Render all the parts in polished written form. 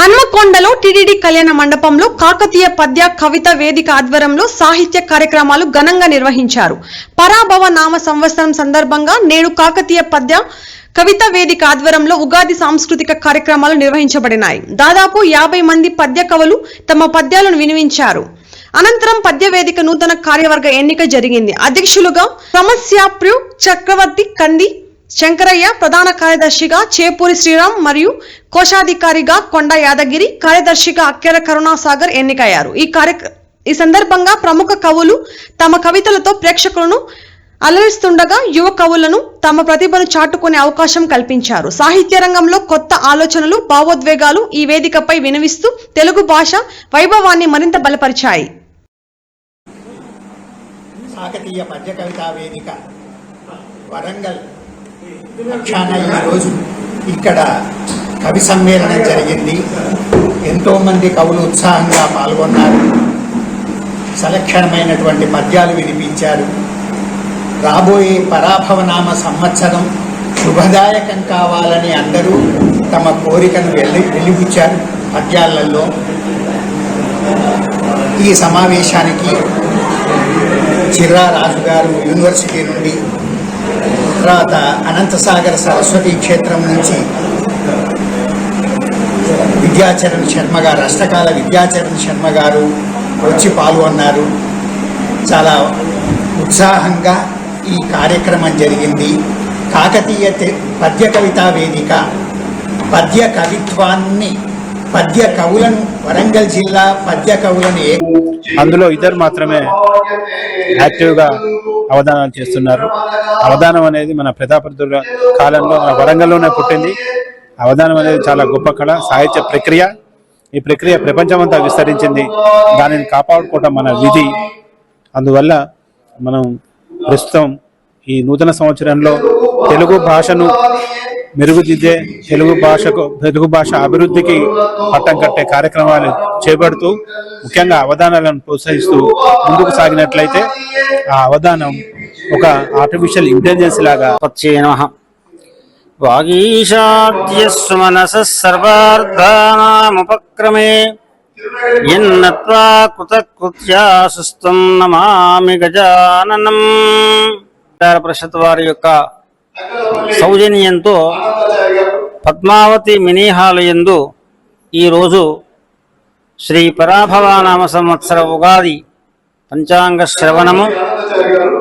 హన్మకొండలో TTD కళ్యాణ మండపంలో కాకతీయ పద్య కవిత వేదిక ఆధ్వర్యంలో సాహిత్య కార్యక్రమాలు ఘనంగా నిర్వహించారు. పరాభవ నామ సంవత్సరం సందర్భంగా నేడు కాకతీయ పద్య కవిత వేదిక ఆధ్వర్యంలో ఉగాది సాంస్కృతిక కార్యక్రమాలు నిర్వహించబడినాయి. దాదాపు 50 మంది పద్య కవులు తమ పద్యాలను వినిపించారు. అనంతరం పద్య వేదిక నూతన కార్యవర్గ ఎన్నిక జరిగింది. అధ్యక్షులుగా సమస్యాప్రియు చక్రవర్తి కంది శంకరయ్య, ప్రధాన కార్యదర్శిగా చేపూరి శ్రీరామ్ మరియు కోశాధికారిగా కొండ యాదగిరి, కార్యదర్శిగా అక్కెర కరుణాసాగర్ ఎన్నికయ్యారు. ఈ సందర్భంగా ప్రముఖ కవులు తమ కవితలతో ప్రేక్షకులను అలరిస్తుండగా యువ కవులను తమ ప్రతిభను చాటుకునే అవకాశం కల్పించారు. సాహిత్య రంగంలో కొత్త ఆలోచనలు, భావోద్వేగాలు ఈ వేదికపై వినిపిస్తూ తెలుగు భాష వైభవాన్ని మరింత బలపరిచాయి. కాకతీయ పద్య కవితా వేదిక వరంగల్ పక్షాన ఈరోజు ఇక్కడ కవి సమ్మేళనం జరిగింది. ఎంతోమంది కవులు ఉత్సాహంగా పాల్గొన్నారు. సలక్షణమైనటువంటి పద్యాలు వినిపించారు. రాబోయే పరాభవనామ సంవత్సరం శుభదాయకం కావాలని అందరూ తమ కోరికను వెలిబుచ్చారు పద్యాలలో. ఈ సమావేశానికి చిర్రా రాజు గారు యూనివర్సిటీ నుండి, తర్వాత అనంతసాగర్ సరస్వతి క్షేత్రం నుంచి విద్యాచరణ్ శర్మ గారు, అష్టకాల విద్యాచరణ్ శర్మ గారు వచ్చి పాల్గొన్నారు. చాలా ఉత్సాహంగా ఈ కార్యక్రమం జరిగింది. కాకతీయ పద్య కవితా వేదిక పద్య కవిత్వాన్ని, పద్య కవులను, వరంగల్ జిల్లా పద్య కవులను అందులో ఇద్దరు మాత్రమే యాక్టివ్గా అవధానాలు చేస్తున్నారు. అవధానం అనేది మన ప్రతాపరుద్రుల కాలంలో మన వరంగల్లోనే పుట్టింది. అవధానం అనేది చాలా గొప్ప కళ, సాహిత్య ప్రక్రియ. ఈ ప్రక్రియ ప్రపంచమంతా విస్తరించింది. దానిని కాపాడుకోవటం మన విధి. అందువల్ల మనం ప్రస్తుతం ఈ నూతన సంవత్సరంలో తెలుగు భాషను మెరుగుదిద్దే, తెలుగు భాష అభివృద్ధికి పట్టం కట్టే కార్యక్రమాలు చేపడుతూ ముఖ్యంగా అవధానాలను ప్రోత్సహిస్తూ ముందుకు సాగినట్లయితే ఆ అవధానం ఒక ఆర్టిఫిషియల్ ఇంటెలిజెన్స్ లాగా వాగీషాద్యస్సు మనసః సర్వార్థానాముపక్రమే యన్నత్వా కృతకృత్యాసుస్తం నమామి గజాననం. పరిషత్ వారి యొక్క సౌజన్యంతో పద్మావతి మినీహాలు యందు ఈరోజు శ్రీ పరాభవనామ సంవత్సర ఉగాది పంచాంగ శ్రవణము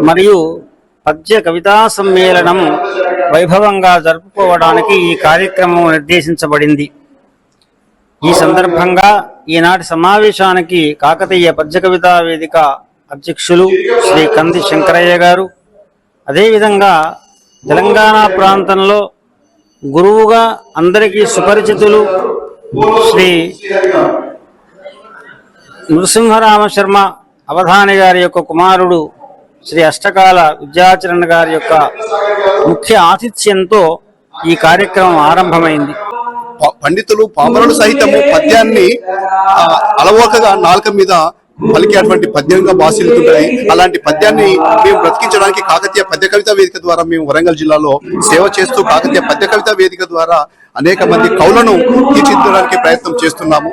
మరియు పద్య కవితా సమ్మేళనము వైభవంగా జరుపుకోవడానికి ఈ కార్యక్రమం నిర్దేశించబడింది. ఈ సందర్భంగా ఈనాటి సమావేశానికి కాకతీయ పద్య కవితా వేదిక అధ్యక్షులు శ్రీ కంది శంకరయ్య గారు, అదేవిధంగా తెలంగాణ ప్రాంతంలో గురువుగా అందరికీ సుపరిచితులు శ్రీ నృసింహరామ శర్మ అవధాని గారి యొక్క కుమారుడు శ్రీ అష్టకాల విద్యాచరణ్ గారి యొక్క ముఖ్య ఆతిథ్యంతో ఈ కార్యక్రమం ఆరంభమైంది. పండితులు, పామరులు సహితము పద్యాన్ని అలవోకగా నాలుక మీద పలికేటువంటి పద్యంగా బాసిల్లుతుంటాయి. అలాంటి పద్యాన్ని మేము బ్రతికించడానికి కాకతీయ పద్య కవితా వేదిక ద్వారా మేము వరంగల్ జిల్లాలో సేవ చేస్తూ కాకతీయ పద్య కవితా వేదిక ద్వారా అనేక మంది కవులను తీర్చిదిద్దడానికి ప్రయత్నం చేస్తున్నాము.